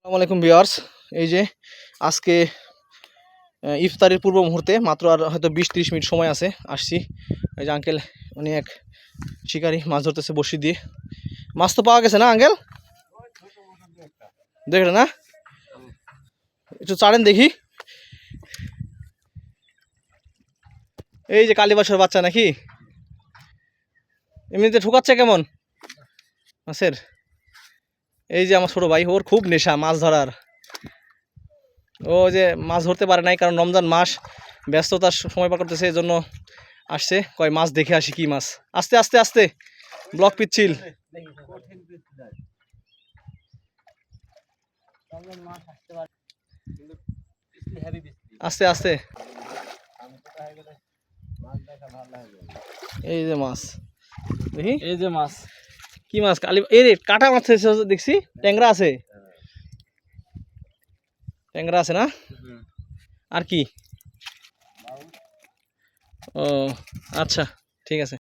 আসসালামু আলাইকুম ভিউয়ার্স। এই যে আজকে ইফতারের পূর্ব মুহূর্তে মাত্র আর হয়তো 20-30 মিনিট সময় আছে, আসছি। এই যে আঙ্কেল উনি এক শিকারি মাছ ধরতেছে বড়শি দিয়ে। মাছ তো পাওয়া গেছে না আঙ্কেল? দেখলেন না? একটু চাড়েন দেখি। এই যে কালীবাসের বাচ্চা নাকি? এমনিতে ঠুকাচ্ছে কেমন মাছের? এই যে আমার ছোট ভাই, ওর খুব নেশা মাছ ধরার। ও যে মাছ ধরতে পারে নাই, কারণ রমজান মাস, ব্যস্ততার সময় পার করতেছে, এই জন্য আসছে। কয় মাছ দেখে আসি কি মাছ। আস্তে আস্তে আস্তে, ব্লক পিচ্ছিল। আস্তে আস্তে। এই যে মাছ দেখি, এই যে মাছ, কি মাছ? কালী, এই রে কাটা মাছ দেখছি। ট্যাংরা আছে, ট্যাংরা আছে না? আর কি? ও আচ্ছা, ঠিক আছে।